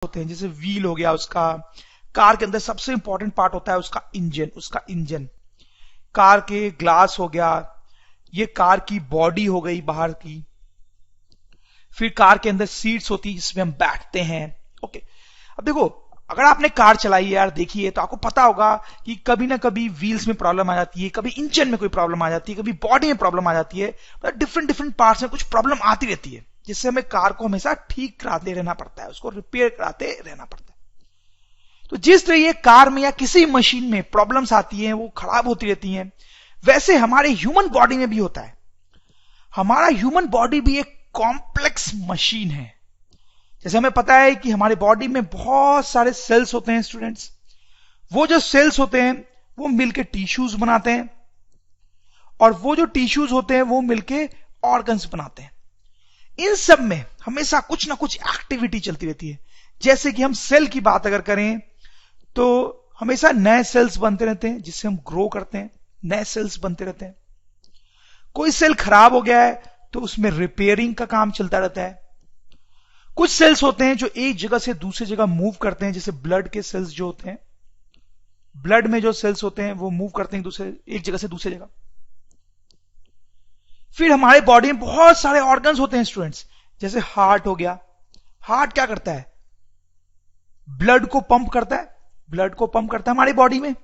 होते हैं, जैसे व्हील हो गया उसका। कार के अंदर सबसे इंपॉर्टेंट पार्ट होता है उसका इंजन। कार के ग्लास हो गया, ये कार की बॉडी हो गई बाहर की। फिर कार के अंदर सीट्स होती है जिसमें हम बैठते हैं। ओके, अब देखो, अगर आपने कार चलाई है यार, देखिए तो आपको पता होगा कि कभी ना कभी व्हील्स में प्रॉब्लम आ जाती है, कभी इंजन में कोई प्रॉब्लम आ जाती है, कभी बॉडी में प्रॉब्लम आ जाती है। डिफरेंट डिफरेंट पार्ट्स में कुछ प्रॉब्लम आती रहती है, जिससे हमें कार को हमेशा ठीक कराते रहना पड़ता है, उसको रिपेयर कराते रहना पड़ता है। तो जिस तरह ये कार में या किसी मशीन में प्रॉब्लम्स आती हैं, वो खराब होती रहती हैं, वैसे हमारे ह्यूमन बॉडी में भी होता है। हमारा ह्यूमन बॉडी भी एक कॉम्प्लेक्स मशीन है। जैसे हमें पता है कि हमारे बॉडी में बहुत सारे सेल्स होते हैं स्टूडेंट्स। वो जो सेल्स होते हैं वो मिलके टिश्यूज बनाते हैं, और वो जो टिश्यूज होते हैं वो मिलके ऑर्गन्स बनाते हैं। इन सब में हमेशा कुछ ना कुछ एक्टिविटी चलती रहती है। जैसे कि हम सेल की बात अगर करें तो हमेशा नए सेल्स बनते रहते हैं जिससे हम ग्रो करते हैं, नए सेल्स बनते रहते हैं। कोई सेल खराब हो गया है तो उसमें रिपेयरिंग का काम चलता रहता है। कुछ सेल्स होते हैं जो एक जगह से दूसरी जगह मूव करते हैं, जैसे ब्लड के सेल्स जो होते हैं, ब्लड में जो सेल्स होते हैं वो मूव करते हैं एक जगह से दूसरी जगह। फिर हमारे बॉडी में बहुत सारे ऑर्गन्स होते हैं स्टूडेंट्स, जैसे हार्ट हो गया। हार्ट क्या करता है? ब्लड को पंप करता है, ब्लड को पंप करता है हमारी बॉडी में।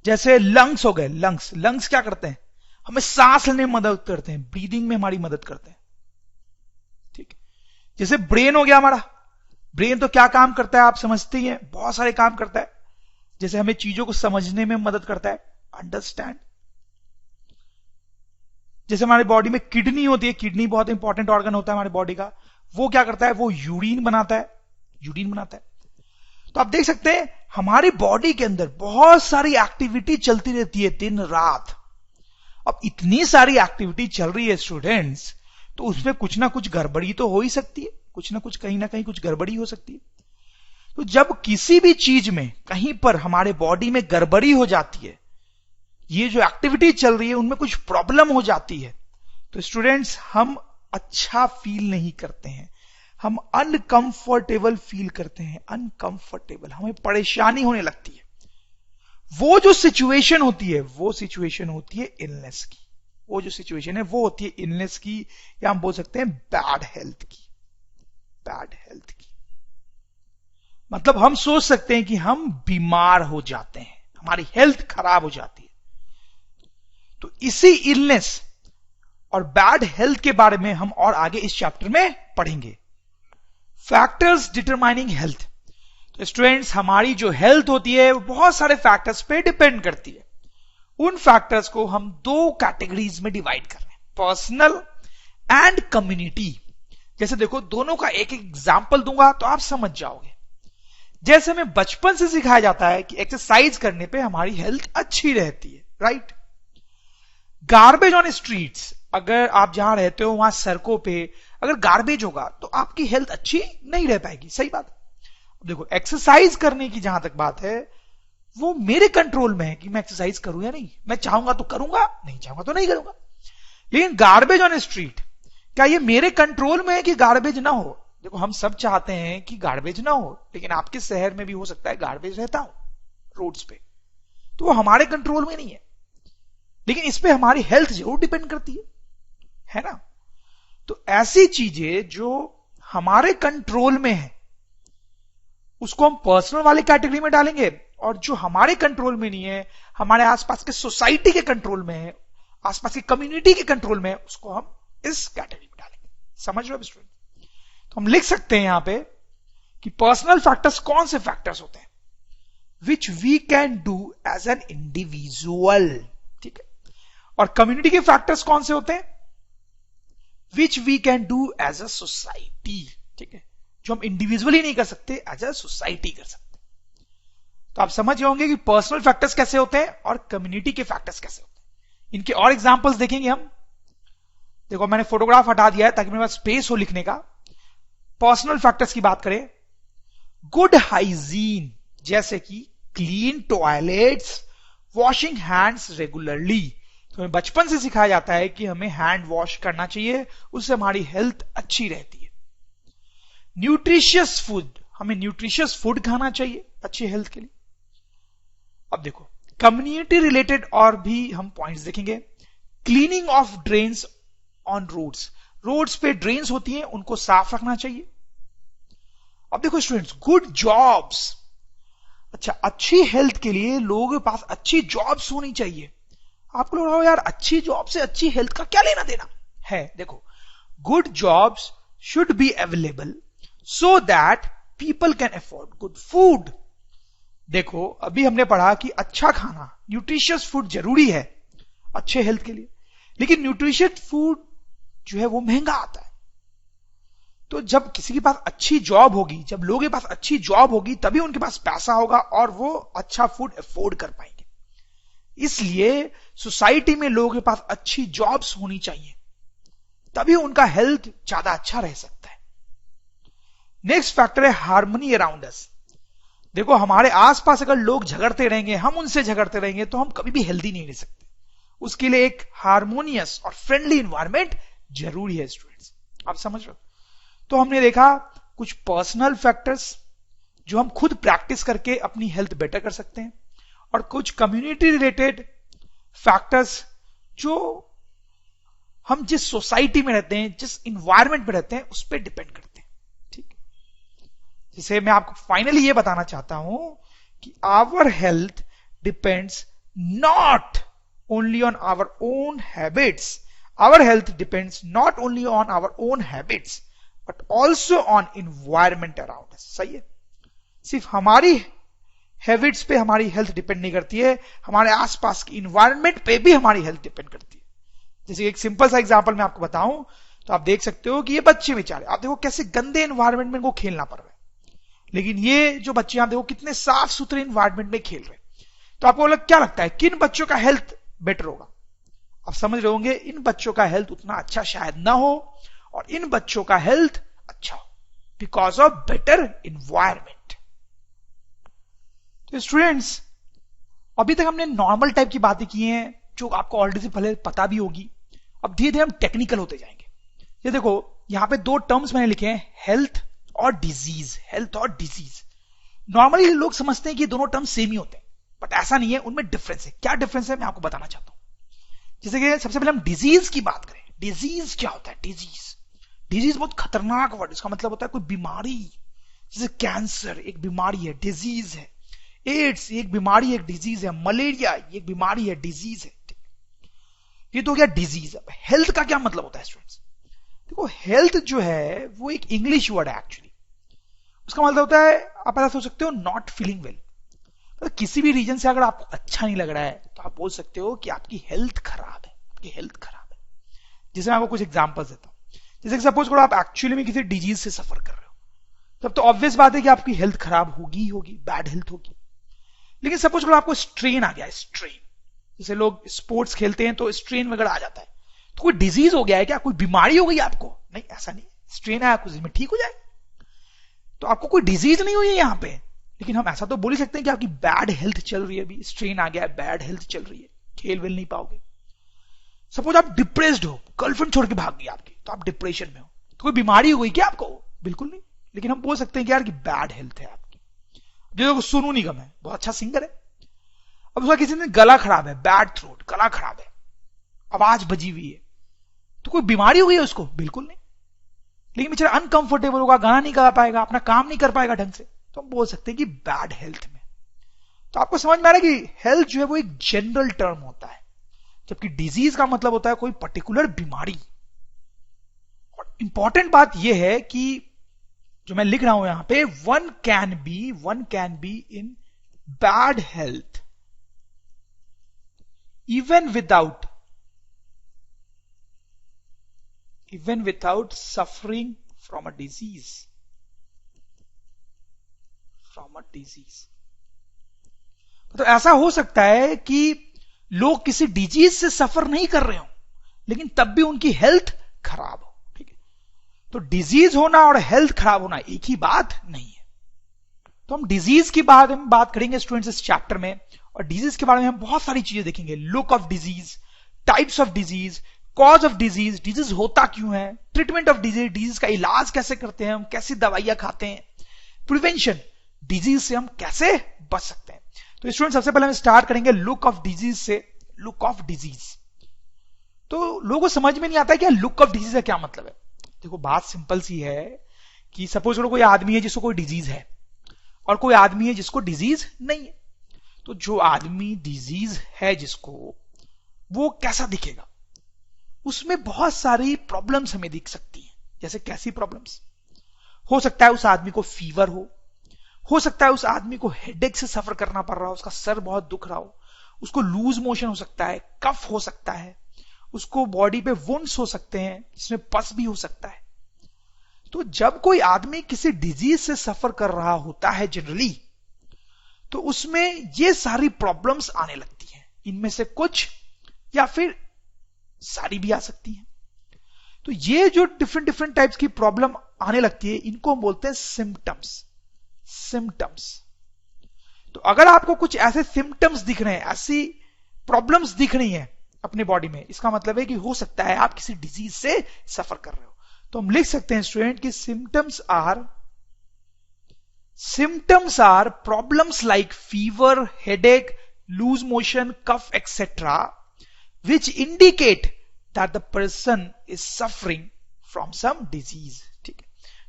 जैसे लंग्स हो गए, लंग्स क्या करते हैं? हमें सांस लेने में मदद करते हैं, ब्रीदिंग में हमारी मदद करते हैं। ठीक है। जैसे ब्रेन हो गया हमारा, ब्रेन तो क्या काम करता है आप समझते ही हैं, बहुत सारे काम करता है। जैसे हमें चीजों को समझने में मदद करता है, अंडरस्टैंड। जैसे हमारी बॉडी में किडनी होती है, किडनी बहुत इंपॉर्टेंट ऑर्गन होता है हमारी बॉडी का। वो क्या करता है? वो यूरिन बनाता है। तो आप देख सकते हैं हमारी बॉडी के अंदर बहुत सारी एक्टिविटी चलती रहती है दिन रात। अब इतनी सारी एक्टिविटी चल रही है स्टूडेंट्स, तो उसमें कुछ ना कुछ गड़बड़ी तो हो ही सकती है, कुछ ना कुछ कहीं ना कहीं कुछ गड़बड़ी हो सकती है। तो जब किसी भी चीज में कहीं पर हमारे बॉडी में गड़बड़ी हो जाती है, ये जो एक्टिविटी चल रही है उनमें कुछ प्रॉब्लम हो जाती है, तो स्टूडेंट्स हम अच्छा फील नहीं करते हैं, हम अनकंफर्टेबल फील करते हैं, अनकंफर्टेबल, हमें परेशानी होने लगती है। वो जो सिचुएशन होती है वो सिचुएशन होती है इलनेस की, वो जो सिचुएशन है वो होती है इलनेस की, या हम बोल सकते हैं बैड हेल्थ की। बैड हेल्थ की मतलब हम सोच सकते हैं कि हम बीमार हो जाते हैं, हमारी हेल्थ खराब हो जाती है। तो इसी इलनेस और बैड हेल्थ के बारे में हम और आगे इस चैप्टर में पढ़ेंगे। Factors determining health. तो स्टूडेंट्स, हमारी जो हेल्थ होती है वो बहुत सारे फैक्टर्स पे डिपेंड करती है। उन फैक्टर्स को हम दो कैटेगरीज में डिवाइड कर रहे हैं, पर्सनल एंड कम्युनिटी। जैसे देखो, दोनों का एक एग्जांपल दूंगा तो आप समझ जाओगे। जैसे हमें बचपन से सिखाया जाता है कि एक्सरसाइज करने पे हमारी हेल्थ अच्छी रहती है, राइट। गार्बेज ऑन स्ट्रीट्स, अगर आप जहां रहते हो वहां सड़कों पे अगर गार्बेज होगा तो आपकी हेल्थ अच्छी नहीं रह पाएगी, सही बात। देखो, एक्सरसाइज करने की जहां तक बात है वो मेरे कंट्रोल में है कि मैं एक्सरसाइज करूं या नहीं। मैं चाहूंगा तो करूंगा, नहीं चाहूंगा तो नहीं करूंगा। लेकिन गार्बेज ऑन स्ट्रीट, क्या ये मेरे कंट्रोल में है कि गार्बेज ना हो? देखो, हम सब चाहते हैं कि गार्बेज ना हो, लेकिन आपके शहर में भी हो सकता है गार्बेज रहता हो रोड्स पे, तो वो हमारे कंट्रोल में नहीं है। लेकिन इस पे हमारी हेल्थ जरूर डिपेंड करती है ना। तो ऐसी चीजें जो हमारे कंट्रोल में है उसको हम पर्सनल वाले कैटेगरी में डालेंगे, और जो हमारे कंट्रोल में नहीं है, हमारे आसपास के सोसाइटी के कंट्रोल में है, आसपास की कम्युनिटी के कंट्रोल में है, उसको हम इस कैटेगरी में डालेंगे। समझ रहे हो स्टूडेंट? तो हम लिख सकते हैं यहां पे कि पर्सनल फैक्टर्स कौन से फैक्टर्स होते हैं which we can do as an individual, ठीक है। और कम्युनिटी के फैक्टर्स कौन से होते हैं? Which we can do as a society, ठीक है, जो हम इंडिविजुअली नहीं कर सकते, एज अ सोसाइटी कर सकते। तो आप समझ गए होंगे कि पर्सनल फैक्टर्स कैसे होते हैं और कम्युनिटी के फैक्टर्स कैसे होते हैं। इनके और एग्जांपल्स देखेंगे हम। देखो, मैंने फोटोग्राफ हटा दिया है ताकि मेरे पास स्पेस हो लिखने का। पर्सनल फैक्टर्स की बात करें, गुड हाइजीन, जैसे कि clean toilets, washing hands regularly. तो हमें बचपन से सिखाया जाता है कि हमें हैंड वॉश करना चाहिए, उससे हमारी हेल्थ अच्छी रहती है। न्यूट्रिशियस फूड, हमें न्यूट्रिशियस फूड खाना चाहिए अच्छी हेल्थ के लिए। अब देखो कम्युनिटी रिलेटेड और भी हम पॉइंट्स देखेंगे। Cleaning of drains on roads, roads पे ड्रेन्स होती हैं उनको साफ रखना चाहिए। अब देखो स्टूडेंट्स, गुड जॉब्स, अच्छा अच्छी हेल्थ के लिए लोगों के पास अच्छी जॉब्स होनी चाहिए। आपको लग रहा हो यार अच्छी जॉब से अच्छी हेल्थ का क्या लेना देना है? देखो good jobs should be available so that people can afford good food. देखो अभी हमने पढ़ा कि अच्छा खाना, न्यूट्रिशियस फूड जरूरी है अच्छे हेल्थ के लिए, लेकिन न्यूट्रिशियस फूड जो है वो महंगा आता है। तो जब किसी के पास अच्छी जॉब होगी, जब लोगों के पास अच्छी जॉब होगी, तभी उनके पास पैसा होगा और वो अच्छा फूड अफोर्ड कर पाएंगे। इसलिए सोसाइटी में लोगों के पास अच्छी जॉब्स होनी चाहिए, तभी उनका हेल्थ ज्यादा अच्छा रह सकता है। नेक्स्ट फैक्टर है हार्मनी अराउंड अस। देखो हमारे आसपास अगर लोग झगड़ते रहेंगे, हम उनसे झगड़ते रहेंगे, तो हम कभी भी हेल्दी नहीं रह सकते। उसके लिए एक हार्मोनियस और फ्रेंडली एनवायरनमेंट जरूरी है स्टूडेंट्स, आप समझ रहे हो? तो हमने देखा कुछ पर्सनल फैक्टर्स जो हम खुद प्रैक्टिस करके अपनी हेल्थ बेटर कर सकते हैं, और कुछ कम्युनिटी रिलेटेड फैक्टर्स जो हम जिस सोसाइटी में रहते हैं, जिस इंवायरमेंट में रहते हैं, उस पर डिपेंड करते हैं। ठीक, जिसे मैं आपको फाइनली ये बताना चाहता हूं कि our health depends not only on our own habits, our health depends not only on our own habits but also on environment around us. सही है, सिर्फ हमारी हैबिट्स पे हमारी हेल्थ डिपेंड नहीं करती है, हमारे आसपास की इन्वायरमेंट पे भी हमारी हेल्थ डिपेंड करती है। जैसे एक सिंपल सा एग्जांपल मैं आपको बताऊं तो आप देख सकते हो कि ये बच्चे बेचारे, आप देखो कैसे गंदे एनवायरमेंट में इनको खेलना पड़ रहा है, लेकिन ये जो बच्चे आप देखो कितने साफ सुथरे एनवायरमेंट में खेल रहे हैं। तो आपको क्या लगता है किन बच्चों का हेल्थ बेटर होगा? आप समझ रहे होंगे इन बच्चों का हेल्थ उतना अच्छा शायद ना हो और इन बच्चों का हेल्थ अच्छा हो, बिकॉज ऑफ बेटर एनवायरमेंट। तो स्टूडेंट्स अभी तक हमने नॉर्मल टाइप की बातें की हैं जो आपको ऑलरेडी से पहले पता भी होगी। अब धीरे धीरे हम टेक्निकल होते जाएंगे। ये देखो यहां पे दो टर्म्स मैंने लिखे हैं, हेल्थ और डिजीज। हेल्थ और डिजीज नॉर्मली लोग समझते हैं कि दोनों टर्म सेम ही होते हैं, बट ऐसा नहीं है, उनमें डिफरेंस है। क्या डिफरेंस है मैं आपको बताना चाहता हूं। जैसे कि सबसे पहले हम डिजीज की बात करें। डिजीज क्या होता है? डिजीज बहुत खतरनाक वर्ड, इसका मतलब होता है कोई बीमारी। जैसे कैंसर एक बीमारी है, डिजीज है। एड्स एक बीमारी है, एक डिजीज है। मलेरिया ये एक बीमारी है, डिजीज है। ये तो क्या डिजीज। अब हेल्थ का क्या मतलब होता है स्टूडेंट्स? देखो हेल्थ जो है वो एक इंग्लिश वर्ड है एक्चुअली। उसका मतलब होता है, आप ऐसा सोच सकते हो, नॉट फीलिंग वेल। मतलब किसी भी रीजन से अगर आपको अच्छा नहीं लग रहा है तो आप बोल सकते हो कि आपकी हेल्थ खराब है, आपकी हेल्थ खराब है। जैसे मैं आपको कुछ एग्जांपल्स देता हूं। जैसे कि सपोज करो आप एक्चुअली में किसी डिजीज से सफर कर रहे हो, तब तो ऑब्वियस बात है कि आपकी हेल्थ खराब होगी ही होगी, बैड हेल्थ होगी। लेकिन सपोज करो आपको स्ट्रेन आ गया है, स्ट्रेन, जैसे लोग स्पोर्ट्स खेलते हैं तो स्ट्रेन वगैरह आ जाता है, तो कोई डिजीज हो गया है क्या? कोई बीमारी हो गई आपको? नहीं, ऐसा नहीं। स्ट्रेन आया कुछ दिन में ठीक हो जाए, तो आपको कोई डिजीज नहीं हुई है यहां पे। लेकिन हम ऐसा तो बोल ही सकते हैं कि आपकी बैड हेल्थ चल रही है, अभी स्ट्रेन आ गया है, बैड हेल्थ चल रही है, खेल वेल नहीं पाओगे। सपोज आप डिप्रेस्ड हो, गर्लफ्रेंड छोड़ के भाग गई आपकी, तो आप डिप्रेशन में हो, तो कोई बीमारी हो गई क्या आपको? बिल्कुल नहीं। लेकिन हम बोल सकते हैं कि यार की बैड हेल्थ है आपकी। जो सोनू निगम है, बहुत अच्छा सिंगर है, अब उसका किसी ने गला खराब है, बैड थ्रोट, गला खराब है, आवाज बजी हुई है, तो कोई बीमारी हो गई है उसको? बिल्कुल नहीं। लेकिन बेचारा अनकंफर्टेबल होगा, गाना नहीं गा पाएगा, अपना काम नहीं कर पाएगा ढंग से, तो हम बोल सकते हैं कि बैड हेल्थ में। तो आपको समझ में आ रहा है कि हेल्थ जो है वो एक जनरल टर्म होता है, जबकि डिजीज का मतलब होता है कोई पर्टिकुलर बीमारी। और इंपॉर्टेंट बात यह है कि जो मैं लिख रहा हूं यहां पे, one can be in bad health even without suffering from a disease. तो ऐसा हो सकता है कि लोग किसी डिजीज से सफर नहीं कर रहे हो, लेकिन तब भी उनकी हेल्थ खराब हो। ठीक है, तो डिजीज होना और हेल्थ खराब होना एक ही बात नहीं है। तो हम डिजीज की बात करेंगे स्टूडेंट्स इस चैप्टर में, और डिजीज के बारे में हम बहुत सारी चीजें देखेंगे। Look of disease, types of disease, cause of disease, disease होता क्यों है, ट्रीटमेंट ऑफ डिजीज, डिजीज का इलाज कैसे करते हैं हम, कैसी दवाइयां खाते हैं, प्रिवेंशन, डिजीज से हम कैसे बच सकते हैं। तो स्टूडेंट सबसे पहले हम स्टार्ट करेंगे लुक ऑफ डिजीज से। लुक ऑफ डिजीज, तो लोगों को समझ में नहीं आता है कि लुक ऑफ डिजीज का क्या मतलब है। देखो बात सिंपल सी है कि सपोज करो कोई आदमी है जिसको कोई डिजीज है और कोई आदमी है जिसको डिजीज नहीं है। तो जो आदमी डिजीज है जिसको, वो कैसा दिखेगा, उसमें बहुत सारी प्रॉब्लम्स हमें दिख सकती हैं। जैसे कैसी प्रॉब्लम्स, हो सकता है उस आदमी को फीवर हो सकता है उस आदमी को हेडेक से सफर करना पड़ रहा हो, उसका सर बहुत दुख रहा हो, उसको लूज मोशन हो सकता है, कफ हो सकता है, उसको बॉडी पे वुंड्स हो सकते हैं जिसमें पस भी हो सकता है। तो जब कोई आदमी किसी डिजीज से सफर कर रहा होता है जनरली, तो उसमें ये सारी प्रॉब्लम्स आने लगती हैं। इनमें से कुछ या फिर सारी भी आ सकती हैं। तो ये जो डिफरेंट डिफरेंट टाइप्स की प्रॉब्लम आने लगती है, इनको हम बोलते हैं सिम्टम्स। तो अगर आपको कुछ ऐसे सिम्टम्स दिख रहे हैं, ऐसी प्रॉब्लम्स दिख रही हैं अपने बॉडी में, इसका मतलब है कि हो सकता है आप किसी डिजीज से सफर कर रहे हो। तो हम लिख सकते हैं स्टूडेंट कि symptoms are problems like fever, headache, loose motion, cough etcetera which indicate that the person is suffering from some disease. ठीक है,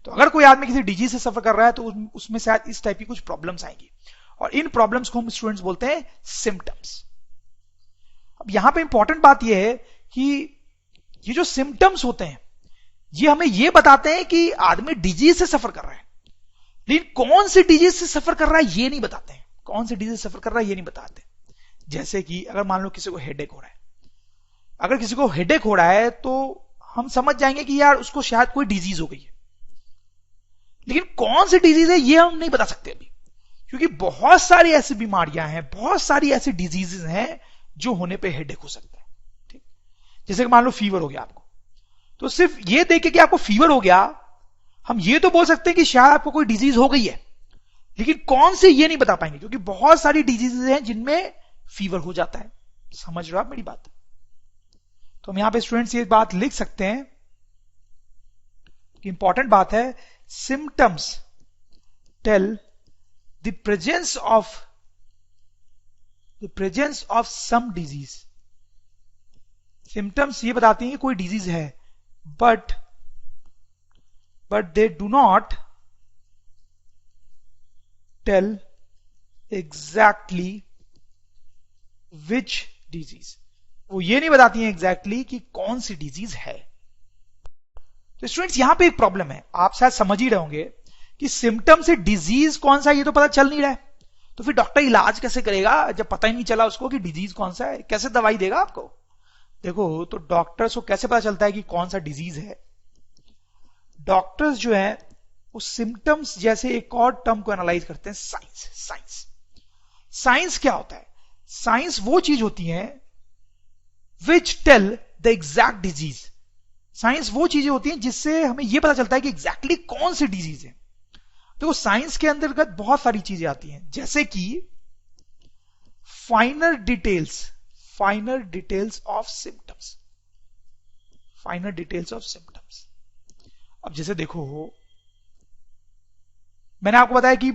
तो अगर कोई आदमी किसी डिजीज से सफर कर रहा है तो उसमें शायद इस टाइप की कुछ प्रॉब्लम्स आएंगी, और इन प्रॉब्लम्स को हम स्टूडेंट्स बोलते हैं सिम्टम्स। अब यहां पे इंपॉर्टेंट बात यह है कि ये जो सिम्टम्स होते हैं ये हमें ये बताते हैं कि आदमी डिजीज से सफर कर रहा है, लेकिन कौन सी डिजीज से सफर कर रहा है ये नहीं बताते हैं। कौन सी डिजीज से सफर कर रहा है ये नहीं बताते। जैसे कि अगर मान लो किसी को हेडेक हो रहा है, अगर किसी को हेडेक हो रहा है तो हम समझ जाएंगे कि यार उसको शायद कोई डिजीज हो गई है, लेकिन कौन सी डिजीज है ये हम नहीं बता सकते अभी, क्योंकि बहुत सारी ऐसी बीमारियां हैं, बहुत सारी ऐसी डिजीजेस हैं जो होने पे हेडेक हो सकता है। ठीक, जैसे कि मान लो फीवर हो गया आपको, तो सिर्फ ये देख के कि आपको फीवर हो गया, हम ये तो बोल सकते हैं कि शायद आपको कोई डिजीज हो गई है, लेकिन कौन सी ये नहीं बता पाएंगे, क्योंकि बहुत सारी डिजीजेस हैं जिनमें फीवर हो जाता है। समझ रहे हो आप मेरी बात? तो हम यहां पे स्टूडेंट्स ये बात लिख सकते हैं कि इंपॉर्टेंट बात है, symptoms tell the presence of some disease. Symptoms ये बताती हैं कि कोई डिजीज है, but they do not tell exactly which disease. वो ये नहीं बताती हैं एग्जैक्टली कि कौन सी डिजीज है। तो स्टूडेंट्स यहां पे एक प्रॉब्लम है, आप शायद समझ ही रहे होंगे कि सिम्टम से डिजीज कौन सा है ये तो पता चल नहीं रहा है, तो फिर डॉक्टर इलाज कैसे करेगा जब पता ही नहीं चला उसको कि डिजीज कौन सा है, कैसे दवाई देगा आपको। देखो, तो डॉक्टर्स को कैसे पता चलता है कि कौन सा डिजीज है? डॉक्टर्स जो है वो सिम्टम्स जैसे एक और टर्म को एनालाइज करते हैं, साइंस क्या होता है? साइंस वो चीज होती है which tell the exact disease. Science वो चीजें होती हैं जिससे हमें यह पता चलता है कि एग्जैक्टली कौन सी डिजीज है। देखो, साइंस के अंतर्गत बहुत सारी चीजें आती हैं, जैसे कि फाइनर डिटेल्स ऑफ सिम्टम्स। अब जैसे देखो, मैंने आपको बताया कि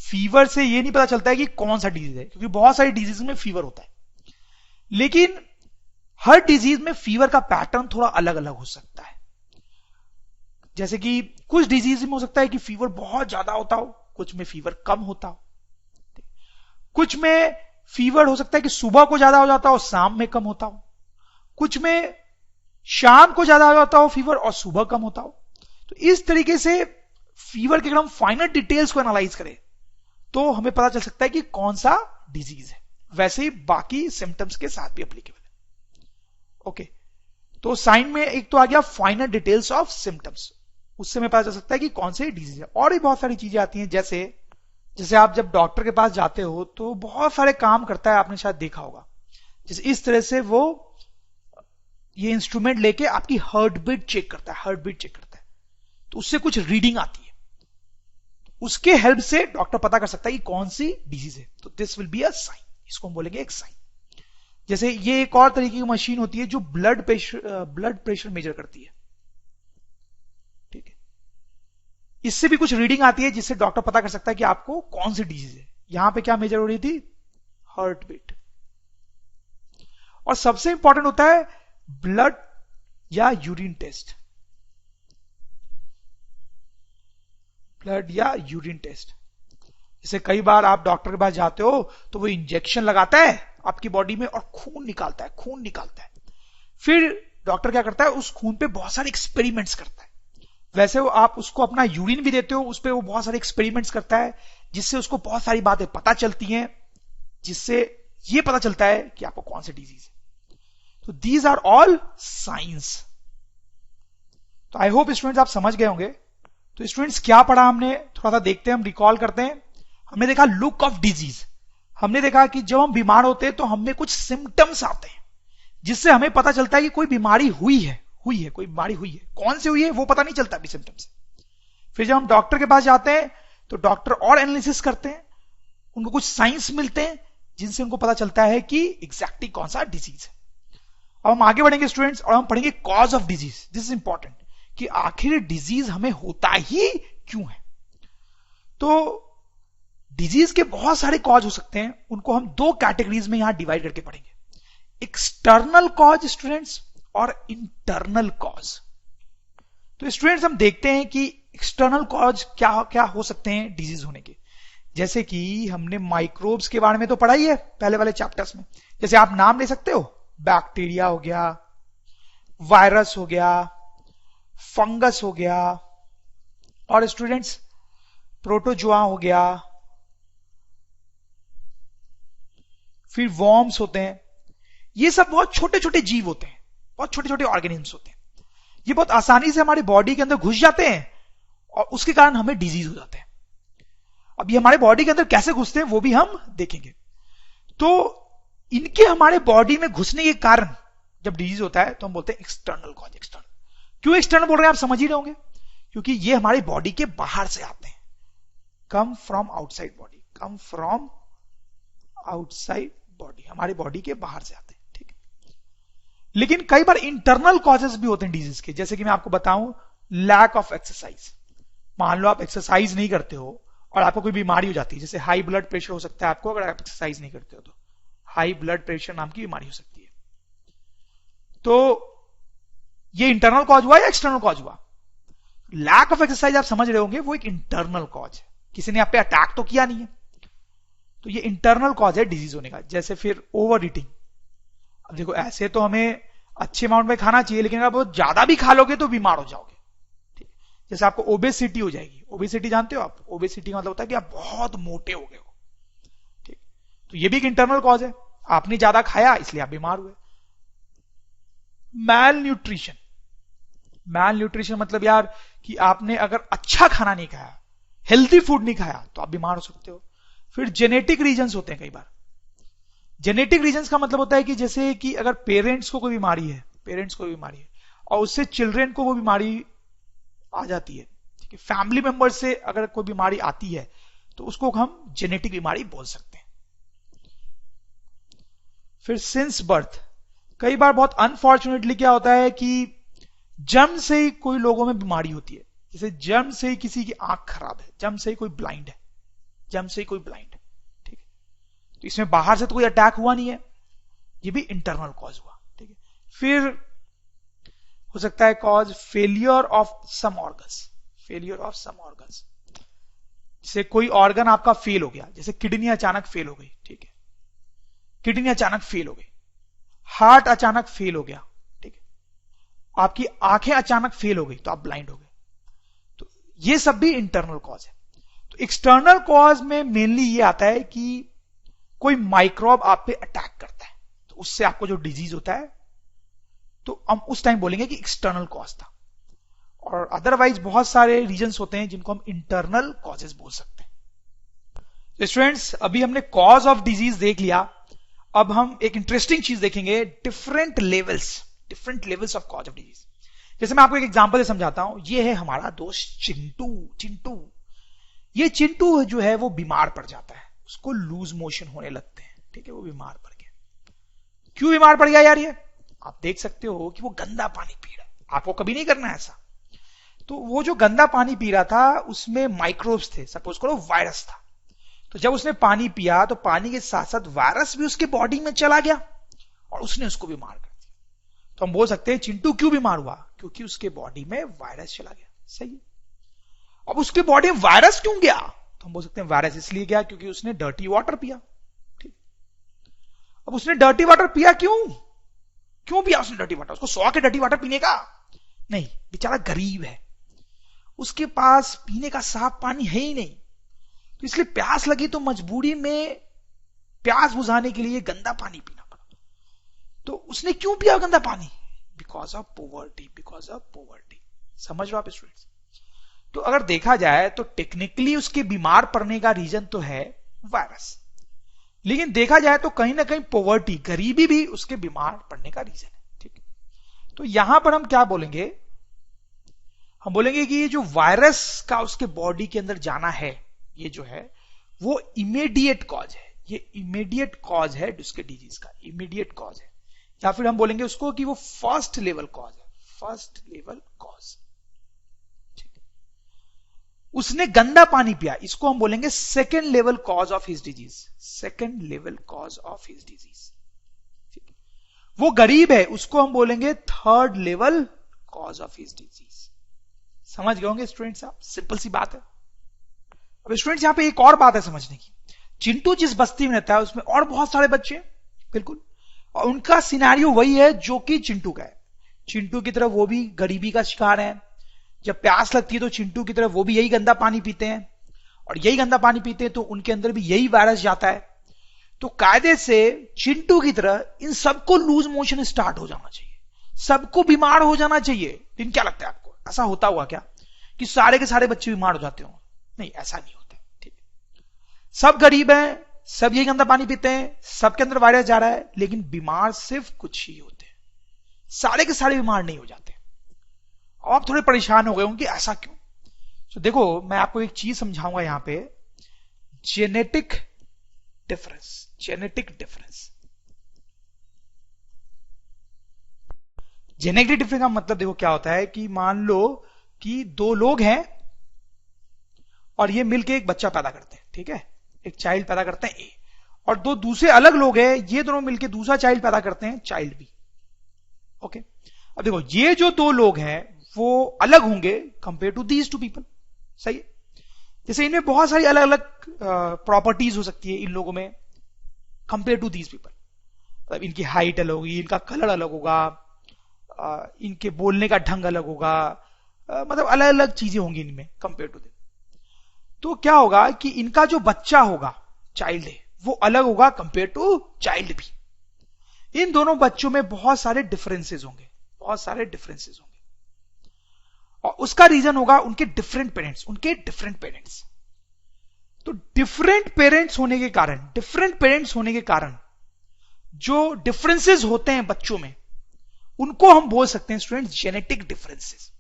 फीवर से ये नहीं पता चलता है कि कौन सा डिजीज है, क्योंकि बहुत सारी डिजीज में फीवर होता है, लेकिन हर डिजीज में फीवर का पैटर्न थोड़ा अलग अलग हो सकता है। जैसे कि कुछ डिजीज में हो सकता है कि फीवर बहुत ज्यादा होता हो, कुछ में फीवर कम होता हो, कुछ में फीवर हो सकता है कि सुबह को ज्यादा हो जाता हो, शाम में कम होता हो, कुछ में शाम को ज्यादा हो जाता हो फीवर और सुबह कम होता हो। तो इस तरीके से फीवर के अगर हम फाइनल डिटेल्स को एनालाइज करें तो हमें पता चल सकता है कि कौन सा डिजीज है। वैसे ही बाकी सिम्टम्स के साथ भी एप्लीकेबल है। ओके, तो साइन में एक तो आ गया फाइनल डिटेल्स ऑफ सिम्टम्स, उससे हमें पता चल सकता है कि कौन से डिजीज है। और भी बहुत सारी चीजें आती हैं, जैसे आप जब डॉक्टर के पास जाते हो तो बहुत सारे काम करता है, आपने शायद देखा होगा। जैसे इस तरह से वो ये इंस्ट्रूमेंट लेके आपकी हार्ट बीट चेक करता है, तो उससे कुछ रीडिंग आती है, उसके हेल्प से डॉक्टर पता कर सकता है कि कौन सी डिजीज है। तो this will be a sign, इसको हम बोलेंगे एक साइन। जैसे ये एक और तरीके की मशीन होती है जो ब्लड प्रेशर मेजर करती है, ठीक है। इससे भी कुछ रीडिंग आती है जिससे डॉक्टर पता कर सकता है कि आपको कौन सी डिजीज है। यहां पे क्या मेजर हो रही थी? Heart beat. और सबसे इंपॉर्टेंट होता है ब्लड या यूरिन टेस्ट, ब्लड या यूरिन टेस्ट। जैसे कई बार आप डॉक्टर के पास जाते हो तो वो इंजेक्शन लगाता है आपकी बॉडी में और खून निकालता है, खून निकालता है। फिर डॉक्टर क्या करता है? उस खून पे बहुत सारे एक्सपेरिमेंट्स करता है। वैसे वो आप उसको अपना यूरिन भी देते हो, उस पर वो बहुत सारे एक्सपेरिमेंट्स करता है, जिससे उसको बहुत सारी बातें पता चलती हैं, जिससे ये पता चलता है कि आपको कौन सी डिजीज है। तो दीज आर ऑल साइंस। तो आई होप स्टूडेंट्स आप समझ गए होंगे। तो स्टूडेंट्स क्या पढ़ा हमने, थोड़ा सा देखते हैं, हम रिकॉल करते हैं। हमने देखा लुक ऑफ डिजीज। हमने देखा कि जब हम बीमार होते हैं तो हमें कुछ सिम्टम्स आते हैं जिससे हमें पता चलता है कि कोई बीमारी हुई है, कोई बीमारी हुई है। कौन सी हुई है वो पता नहीं चलता अभी सिम्टम्स। फिर जब हम डॉक्टर के पास जाते हैं तो डॉक्टर और एनालिसिस करते हैं, उनको कुछ साइंस मिलते हैं जिनसे उनको पता चलता है कि एग्जैक्टली कौन सा डिजीज है। अब हम आगे बढ़ेंगे स्टूडेंट्स और हम पढ़ेंगे cause of disease. This is important कि आखिर डिजीज हमें होता ही क्यों है। तो डिजीज के बहुत सारे कॉज हो सकते हैं, उनको हम दो कैटेगरीज में यहां डिवाइड करके पढ़ेंगे, एक्सटर्नल कॉज स्टूडेंट्स और इंटरनल कॉज। तो स्टूडेंट्स हम देखते हैं कि एक्सटर्नल कॉज क्या क्या हो सकते हैं डिजीज होने के। जैसे कि हमने माइक्रोब्स के बारे में तो पढ़ा ही है पहले वाले चैप्टर्स में। जैसे आप नाम ले सकते हो, बैक्टीरिया हो गया, वायरस हो गया, फंगस हो गया, और स्टूडेंट्स प्रोटोजोआ हो गया, फिर वॉर्म्स होते हैं। ये सब बहुत छोटे छोटे जीव होते हैं, बहुत छोटे छोटे ऑर्गेनिज्म्स होते हैं। ये बहुत आसानी से हमारी बॉडी के अंदर घुस जाते हैं और उसके कारण हमें डिजीज हो जाते हैं। अब ये हमारे बॉडी के अंदर कैसे घुसते हैं वो भी हम देखेंगे। तो इनके हमारे बॉडी में घुसने के कारण जब डिजीज होता है तो हम बोलते हैं एक्सटर्नल कॉज। एक्सटर्नल क्यों एक्सटर्नल बोल रहे हैं आप समझ ही रहे होंगे, क्योंकि ये हमारी बॉडी के बाहर से आते हैं। Come from outside body, come from outside body, हमारी बॉडी के बाहर से आते हैं, ठीक है। लेकिन कई बार इंटरनल कॉजेस भी होते हैं डिजीज के। जैसे कि मैं आपको बताऊं, लैक ऑफ एक्सरसाइज। मान लो आप एक्सरसाइज नहीं करते हो और आपको कोई बीमारी हो जाती है, जैसे हाई ब्लड प्रेशर हो सकता है आपको अगर आप एक्सरसाइज नहीं करते हो तो हाई ब्लड प्रेशर नाम की बीमारी हो सकती है। तो ये इंटरनल कॉज हुआ या एक्सटर्नल कॉज हुआ? लैक ऑफ एक्सरसाइज आप समझ रहे होंगे वो एक इंटरनल कॉज है, किसी ने आप पे अटैक तो किया नहीं है, तो ये इंटरनल कॉज है डिजीज होने का। जैसे फिर ओवर ईटिंग। अब देखो ऐसे तो हमें अच्छे अमाउंट में खाना चाहिए, लेकिन अगर बहुत ज्यादा भी खा लोगे तो बीमार हो जाओगे, ठीक। जैसे आपको ओबेसिटी हो जाएगी। ओबेसिटी जानते हो आप? ओबेसिटी का मतलब होता है कि आप बहुत मोटे हो गए हो, ठीक। तो ये भी एक इंटरनल कॉज है, आपने ज्यादा खाया इसलिए आप बीमार हुए। मैल न्यूट्रिशन। मैल न्यूट्रिशन मतलब यार कि आपने अगर अच्छा खाना नहीं खाया, हेल्दी फूड नहीं खाया, तो आप बीमार हो सकते हो। फिर जेनेटिक रीजंस होते हैं कई बार। जेनेटिक रीजंस का मतलब होता है कि जैसे कि अगर पेरेंट्स को कोई बीमारी है, और उससे चिल्ड्रन को वो बीमारी आ जाती है, ठीक है, फैमिली मेंबर से अगर कोई बीमारी आती है तो उसको हम जेनेटिक बीमारी बोल सकते हैं। फिर सिंस बर्थ। कई बार बहुत अनफॉर्चुनेटली क्या होता है कि जन्म से ही कोई लोगों में बीमारी होती है। जैसे जन्म से ही किसी की आंख खराब है, जन्म से ही कोई ब्लाइंड है, ठीक है। तो इसमें बाहर से तो कोई अटैक हुआ नहीं है, ये भी इंटरनल कॉज हुआ, ठीक है। फिर हो सकता है cause failure of some organs. जैसे कोई ऑर्गन आपका फेल हो गया, जैसे किडनी अचानक फेल हो गई, ठीक है, किडनी अचानक फेल हो गई, हार्ट अचानक फेल हो गया, ठीक है, आपकी आंखें अचानक फेल हो गई तो आप ब्लाइंड हो गए। तो ये सब भी इंटरनल कॉज है। तो एक्सटर्नल कॉज में मेनली ये आता है कि कोई माइक्रोब आप पे अटैक करता है, तो उससे आपको जो डिजीज होता है तो हम उस टाइम बोलेंगे कि एक्सटर्नल कॉज था। और अदरवाइज बहुत सारे रीजंस होते हैं जिनको हम इंटरनल कॉजेस बोल सकते हैं। स्टूडेंट्स अभी हमने कॉज ऑफ डिजीज देख लिया, अब हम एक इंटरेस्टिंग चीज देखेंगे, different levels of cause of disease. जैसे मैं आपको एक एग्जांपल से समझाता हूं। ये है हमारा दोस्त चिंटू। ये चिंटू जो है वो बीमार पड़ जाता है, उसको लूज मोशन होने लगते हैं, ठीक है, वो बीमार पड़ गया। क्यों बीमार पड़ गया यार ये? आप देख सकते हो कि वो गंदा पानी पी रहा है। आपको कभी नहीं करना है ऐसा। तो वो जो गंदा पानी पी रहा था उसमें माइक्रोब्स थे, सपोज करो वायरस था। तो जब उसने पानी पिया तो पानी के साथ साथ वायरस भी उसके बॉडी में चला गया और उसने उसको बीमार कर दिया। तो हम बोल सकते हैं चिंटू क्यों बीमार हुआ? क्योंकि उसके बॉडी में वायरस चला गया। सही है। अब उसके बॉडी में वायरस क्यों गया? तो हम बोल सकते हैं वायरस इसलिए गया क्योंकि उसने डर्टी वाटर पिया। ठीक। अब उसने डर्टी वाटर पिया क्यों पिया उसने डर्टी वाटर? उसको शौक है डर्टी वाटर पीने का? नहीं, बेचारा गरीब है, उसके पास पीने का साफ पानी है ही नहीं। तो इसलिए प्यास लगी तो मजबूरी में प्यास बुझाने के लिए गंदा पानी पीना पड़ा। तो उसने क्यों पिया गंदा पानी? Because of poverty, because of poverty. समझ लो आप स्टूडेंट्स? तो अगर देखा जाए तो टेक्निकली उसके बीमार पड़ने का रीजन तो है वायरस, लेकिन देखा जाए तो कहीं ना कहीं पोवर्टी, गरीबी भी उसके बीमार पड़ने का रीजन है। ठीक है। तो यहां पर हम क्या बोलेंगे? हम बोलेंगे कि ये जो वायरस का उसके बॉडी के अंदर जाना है, ये जो है वो इमीडिएट कॉज है। ये इमीडिएट कॉज है उसके डिजीज का, इमीडिएट कॉज है। या फिर हम बोलेंगे उसको कि वो फर्स्ट लेवल कॉज है, फर्स्ट लेवल कॉज। उसने गंदा पानी पिया, इसको हम बोलेंगे second level cause of his disease, second level cause of his disease. वो गरीब है, उसको हम बोलेंगे third level cause of his disease. समझ गए होंगे स्टूडेंट्स आप? सिंपल सी बात है। अब स्टूडेंट्स यहां पे एक और बात है समझने की। चिंटू जिस बस्ती में रहता है उसमें और बहुत सारे बच्चे हैं, बिल्कुल, और उनका सिनेरियो वही है जो कि चिंटू का है। चिंटू की तरफ वो भी गरीबी का शिकार है। जब प्यास लगती है तो चिंटू की तरफ वो भी यही गंदा पानी पीते हैं, और यही गंदा पानी पीते हैं तो उनके अंदर भी यही वायरस जाता है। तो कायदे से चिंटू की तरह इन सबको लूज मोशन स्टार्ट हो जाना चाहिए, सबको बीमार हो जाना चाहिए। लेकिन क्या लगता है आपको, ऐसा होता हुआ क्या कि सारे के सारे बच्चे बीमार हो जाते हो? नहीं, ऐसा नहीं होता। ठीक है। सब गरीब हैं, सब यही गंदा पानी पीते हैं, सबके अंदर वायरस जा रहा है, लेकिन बीमार सिर्फ कुछ ही होते हैं, सारे के सारे बीमार नहीं हो जाते। और आप थोड़े परेशान हो गए होंगे ऐसा क्यों? तो देखो मैं आपको एक चीज समझाऊंगा यहां पे, genetic difference. Genetic difference, genetic difference का मतलब देखो क्या होता है कि मान लो कि दो लोग हैं और ये मिलके एक बच्चा पैदा करते हैं। ठीक है, एक चाइल्ड पैदा करते हैं ए, और दो दूसरे अलग लोग हैं, ये दोनों मिलके दूसरा चाइल्ड पैदा करते हैं, चाइल्ड बी। ओके। अब देखो ये जो दो लोग हैं वो अलग होंगे compare to these two people. सही है। जैसे इनमें बहुत सारी अलग अलग प्रॉपर्टीज हो सकती है इन लोगों में कंपेयर टू दीज पीपल। मतलब इनकी हाइट अलग होगी, इनका कलर अलग होगा, इनके बोलने का ढंग अलग होगा, मतलब अलग अलग चीजें होंगी इनमें कंपेयर टू देम। तो क्या होगा कि इनका जो बच्चा होगा, चाइल्ड है, वो अलग होगा कंपेयर टू चाइल्ड भी। इन दोनों बच्चों में बहुत सारे डिफरेंसेस होंगे, बहुत सारे डिफरेंसेस होंगे, और उसका रीजन होगा उनके डिफरेंट पेरेंट्स, उनके डिफरेंट पेरेंट्स। तो डिफरेंट पेरेंट्स होने के कारण, डिफरेंट पेरेंट्स होने के कारण जो डिफरेंसेस होते हैं बच्चों में, उनको हम बोल सकते हैं स्टूडेंट्स जेनेटिक डिफरेंसेस।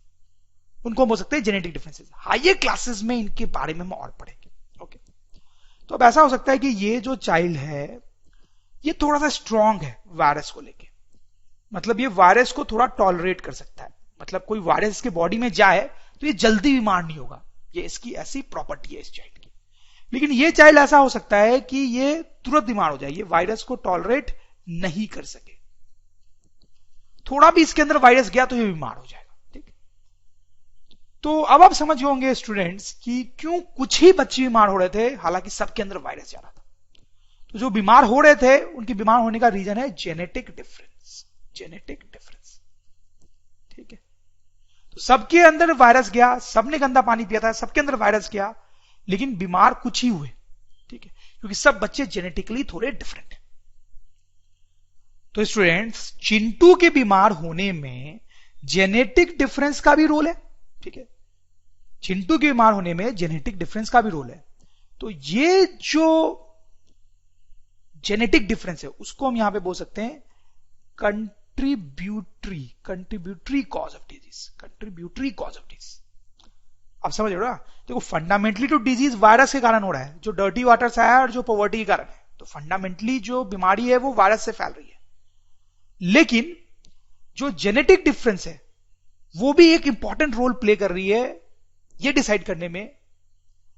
उनको हम बोल सकते हैं जेनेटिक डिफरेंसेस। हायर क्लासेस में इनके बारे में हम और पढ़ेंगे। ओके। तो अब ऐसा हो सकता है कि ये जो चाइल्ड है ये थोड़ा सा स्ट्रांग है वायरस को लेके, मतलब ये वायरस को थोड़ा टॉलरेट कर सकता है, मतलब कोई वायरस इसके बॉडी में जाए तो ये जल्दी बीमार नहीं होगा, ये इसकी ऐसी प्रॉपर्टी है इस चाइल्ड की। लेकिन ये चाइल्ड ऐसा हो सकता है कि ये तुरंत बीमार हो जाए, ये वायरस को टॉलरेट नहीं कर सके, थोड़ा भी इसके अंदर वायरस गया तो ये बीमार हो जाएगा। ठीक। तो अब आप समझ होंगे स्टूडेंट्स कि क्यों कुछ ही बच्चे बीमार हो रहे थे हालांकि सबके अंदर वायरस जा रहा था। तो जो बीमार हो रहे थे उनके बीमार होने का रीजन है जेनेटिक डिफरेंस, जेनेटिक डिफरेंस। ठीक है। तो सबके अंदर वायरस गया, सबने गंदा पानी पिया था, सबके अंदर वायरस गया, लेकिन बीमार कुछ ही हुए। ठीक है, क्योंकि सब बच्चे जेनेटिकली थोड़े डिफरेंट हैं। तो स्टूडेंट्स चिंटू के बीमार होने में जेनेटिक डिफरेंस का भी रोल है। ठीक है, चिंटू के बीमार होने में जेनेटिक डिफरेंस का भी रोल है। तो ये जो जेनेटिक डिफरेंस है उसको हम यहां पे बोल सकते हैं contributory cause of disease, contributory cause of disease. आप समझ रहे हो ना? देखो फंडामेंटली तो डिजीज वायरस के कारण हो रहा है, जो डर्टी वाटर से आया और जो पॉवर्टी के कारण है। तो फंडामेंटली जो बीमारी है वो वायरस से फैल रही है। लेकिन जो जेनेटिक डिफरेंस है वो भी एक इंपॉर्टेंट रोल प्ले कर रही है ये डिसाइड करने में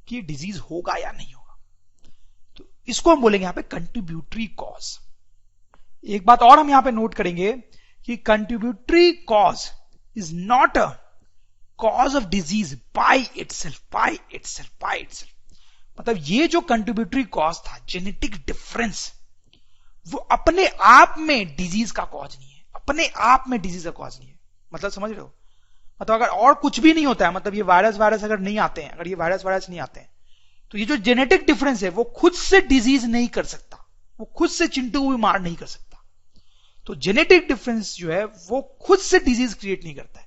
कि डिजीज होगा या नहीं होगा। तो इसको हम बोलेंगे यहां पे कंट्रीब्यूटरी कॉज। एक बात और हम यहां पे नोट करेंगे कि contributory cause is not a cause of disease by itself. मतलब ये जो कंट्रीब्यूटरी कॉज था, जेनेटिक डिफरेंस, वो अपने आप में डिजीज का कॉज नहीं है, अपने आप में डिजीज का कॉज नहीं है। मतलब समझ रहे हो? मतलब अगर और कुछ भी नहीं होता है, मतलब ये वायरस अगर नहीं आते हैं, अगर ये वायरस नहीं आते हैं, तो ये जो जेनेटिक डिफरेंस है वो खुद से डिजीज नहीं कर सकता, वो खुद से चिंटू को बीमार नहीं कर सकता। तो जेनेटिक डिफरेंस जो है वो खुद से डिजीज क्रिएट नहीं करता है,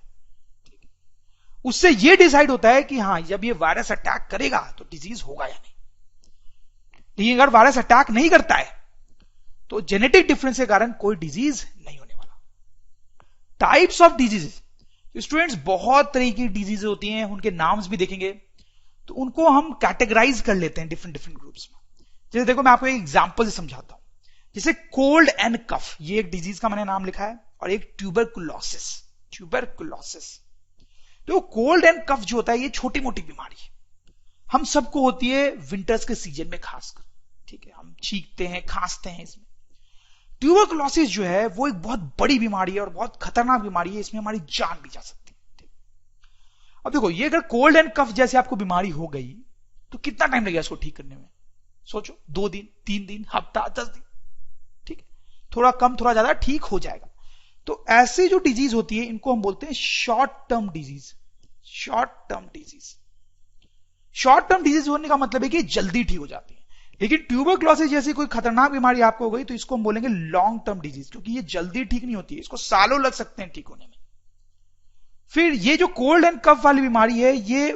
उससे ये डिसाइड होता है कि हाँ जब ये वायरस अटैक करेगा तो डिजीज होगा या नहीं। लेकिन अगर वायरस अटैक नहीं करता है तो जेनेटिक डिफरेंस के कारण कोई डिजीज नहीं होने वाला। टाइप्स ऑफ डिजीजेस, स्टूडेंट्स बहुत तरह की डिजीज होती हैं, उनके नाम्स भी देखेंगे, तो उनको हम कैटेगराइज कर लेते हैं डिफरेंट ग्रुप्स में। जैसे देखो मैं आपको एक एग्जांपल से समझाता हूं। जैसे कोल्ड एंड कफ, ये एक डिजीज का मैंने नाम लिखा है, और एक ट्यूबरकुलोसिस। तो कोल्ड एंड कफ जो होता है ये छोटी मोटी बीमारी है, हम सबको होती है विंटर्स के सीजन में खासकर, ठीक है, हम छींकते हैं, खांसते हैं इसमें। ट्यूबरकुलोसिस जो है वो एक बहुत बड़ी बीमारी है और बहुत खतरनाक बीमारी है, इसमें हमारी जान भी जा सकती है। अब देखो ये अगर कोल्ड एंड कफ जैसे आपको बीमारी हो गई तो कितना टाइम लगेगा इसको ठीक करने में? सोचो, 2 दिन, 3 दिन, हफ्ता, 10 दिन, ठीक है, थोड़ा कम थोड़ा ज्यादा ठीक हो जाएगा। तो ऐसी जो डिजीज होती है इनको हम बोलते हैं short term disease. Short term disease होने का मतलब है कि जल्दी ठीक हो जाती है। लेकिन ट्यूबरकुलोसिस जैसी कोई खतरनाक बीमारी आपको हो गई तो इसको हम बोलेंगे लॉन्ग टर्म डिजीज, क्योंकि ये जल्दी ठीक नहीं होती है, इसको सालों लग सकते हैं ठीक होने में। फिर ये जो कोल्ड एंड कफ वाली बीमारी है ये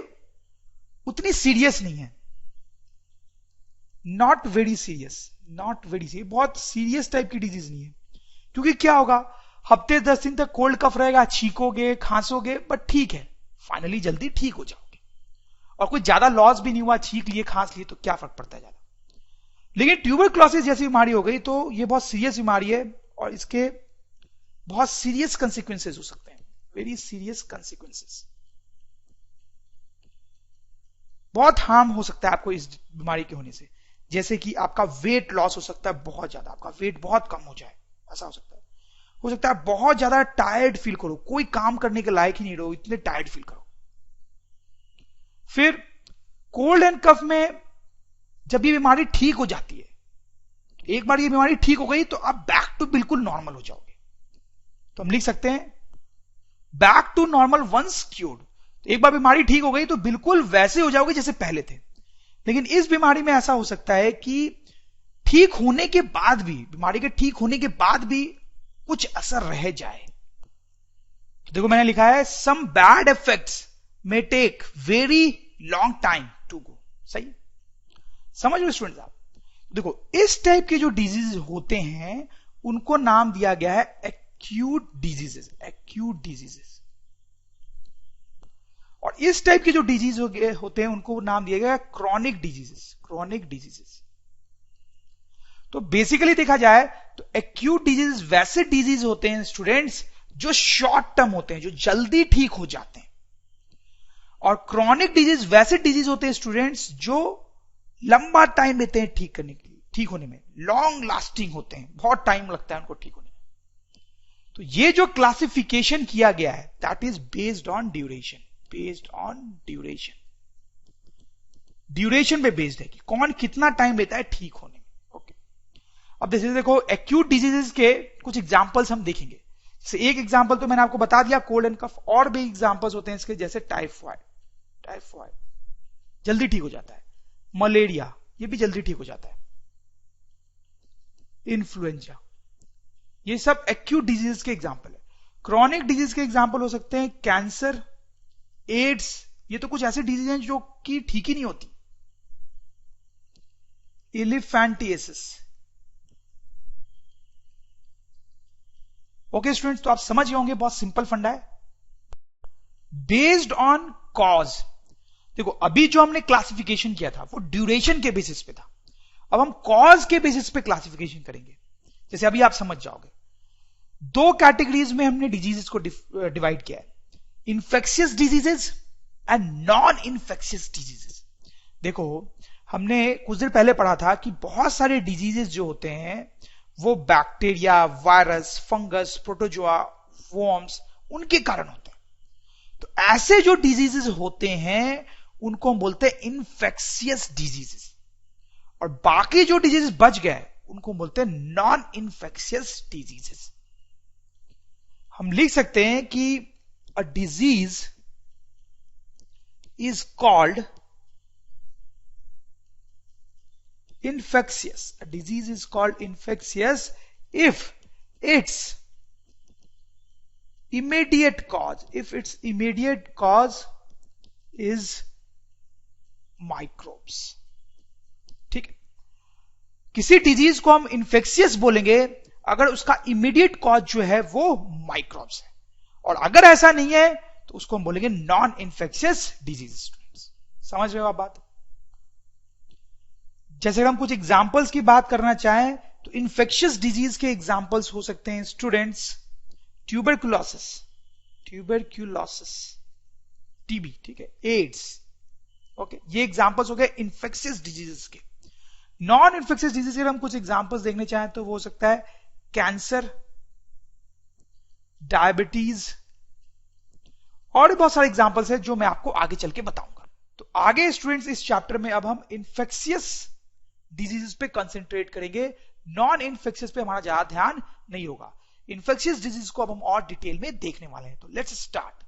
उतनी सीरियस नहीं है, नॉट वेरी सीरियस, बहुत सीरियस टाइप की डिजीज नहीं है। क्योंकि क्या होगा, हफ्ते 10 दिन तक कोल्ड कफ रहेगा, छींकोगे, खांसोगे, बट ठीक है, फाइनली जल्दी ठीक हो जाओगे, और कोई ज्यादा लॉस भी नहीं हुआ, छींक लिए, खांस लिए, तो क्या फर्क पड़ता है ज्यादा। लेकिन ट्यूबरकुलोसिस जैसी बीमारी हो गई तो ये बहुत सीरियस बीमारी है और इसके बहुत सीरियस कंसिक्वेंसेस हो सकते हैं, वेरी सीरियस कंसिक्वेंसेस। बहुत हार्म हो सकता है आपको इस बीमारी के होने से, जैसे कि आपका वेट लॉस हो सकता है बहुत ज्यादा, आपका वेट बहुत कम हो जाए, ऐसा हो सकता है बहुत ज्यादा टायर्ड फील करो, कोई काम करने के लायक ही नहीं रहो, इतने टायर्ड फील करो। फिर कोल्ड एंड कफ में जब ये बीमारी ठीक हो जाती है, एक बार ये बीमारी ठीक हो गई तो आप बैक टू बिल्कुल नॉर्मल हो जाओगे। तो हम लिख सकते हैं back to normal once cured. तो एक बार बीमारी ठीक हो गई तो बिल्कुल वैसे हो जाओगे जैसे पहले थे। लेकिन इस बीमारी में ऐसा हो सकता है कि ठीक होने के बाद भी, बीमारी के ठीक होने के बाद भी कुछ असर रह जाए। तो देखो मैंने लिखा है some bad effects may take very long time to go. सही समझ लो स्टूडेंट्स आप? देखो इस टाइप के जो डिजीज होते हैं उनको नाम दिया गया है एक्यूट डिजीजेस। और इस टाइप के जो डिजीज होते हैं उनको नाम दिया गया है क्रॉनिक डिजीजेस। तो बेसिकली देखा जाए तो एक्यूट डिजीज वैसे डिजीज होते हैं स्टूडेंट्स जो शॉर्ट टर्म होते हैं, जो जल्दी ठीक हो जाते हैं, और क्रॉनिक डिजीज वैसे डिजीज होते हैं स्टूडेंट्स जो लंबा टाइम लेते हैं ठीक करने के लिए, ठीक होने में, लॉन्ग लास्टिंग होते हैं, बहुत टाइम लगता है उनको ठीक होने में। तो ये जो क्लासिफिकेशन किया गया है that is based on duration पे बेस्ड है कि कौन कितना टाइम लेता है ठीक होने में। ओके, अब जैसे देखो एक्यूट डिजीजेस के कुछ एग्जांपल्स हम देखेंगे। जैसे एक एग्जांपल तो मैंने आपको बता दिया कोल्ड एंड कफ, और भी एग्जांपल्स होते हैं इसके, जैसे टाइफॉइड जल्दी ठीक हो जाता है, मलेरिया ये भी जल्दी ठीक हो जाता है, इन्फ्लुएंजा, ये सब एक्यूट डिजीज के एग्जांपल है। क्रॉनिक डिजीज के एग्जांपल हो सकते हैं कैंसर, एड्स, ये तो कुछ ऐसे डिजीज हैं जो कि ठीक ही नहीं होती, इलिफेंटिएसिस। ओके स्टूडेंट्स, तो आप समझ गए होंगे, बहुत सिंपल फंडा है। बेस्ड ऑन कॉज, देखो अभी जो हमने क्लासिफिकेशन किया था वो ड्यूरेशन के बेसिस पे था, अब हम कॉज के बेसिस पे क्लासिफिकेशन करेंगे, जैसे अभी आप समझ जाओगे। दो कैटेगरीज में हमने डिजीजेस को डिवाइड किया है, infectious diseases and non infectious diseases. देखो हमने कुछ देर पहले पढ़ा था कि बहुत सारे डिजीजेस जो होते हैं वो bacteria, virus, fungus, protozoa, worms उनके कारण होते हैं। तो ऐसे जो डिजीजेस होते हैं उनको हम बोलते हैं इन्फेक्शियस डिजीजेस, और बाकी जो डिजीजेस बच गए उनको बोलते हैं नॉन इन्फेक्शियस डिजीजेस। हम लिख सकते हैं कि a disease is called infectious. A disease is called infectious if its immediate cause is microbes. ठीक है, किसी डिजीज को हम इन्फेक्शियस बोलेंगे अगर उसका इमीडिएट कॉज जो है वो माइक्रोब्स है, और अगर ऐसा नहीं है तो उसको हम बोलेंगे नॉन इन्फेक्शियस डिजीज। समझ रहे हो आप बात? जैसे हम कुछ एग्जाम्पल्स की बात करना चाहें तो इन्फेक्शियस डिजीज के एग्जाम्पल्स हो सकते हैं स्टूडेंट्स, ट्यूबरकुलोसिस, टीबी, ठीक है, एड्स, ओके, ये एग्जाम्पल्स हो गए इन्फेक्शियस डिजीजेस के। नॉन इन्फेक्शियस डिजीज के हम कुछ एग्जाम्पल्स देखने चाहें तो वो हो सकता है कैंसर, डायबिटीज, और भी बहुत सारे एग्जाम्पल्स हैं जो मैं आपको आगे चल के बताऊंगा। तो आगे स्टूडेंट्स इस चैप्टर में अब हम इन्फेक्शियस डिजीजेस पे कंसंट्रेट करेंगे, नॉन इन्फेक्शियस पे हमारा ज्यादा ध्यान नहीं होगा। इन्फेक्शियस डिजीज को अब हम और डिटेल में देखने वाले हैं। तो लेट्स स्टार्ट।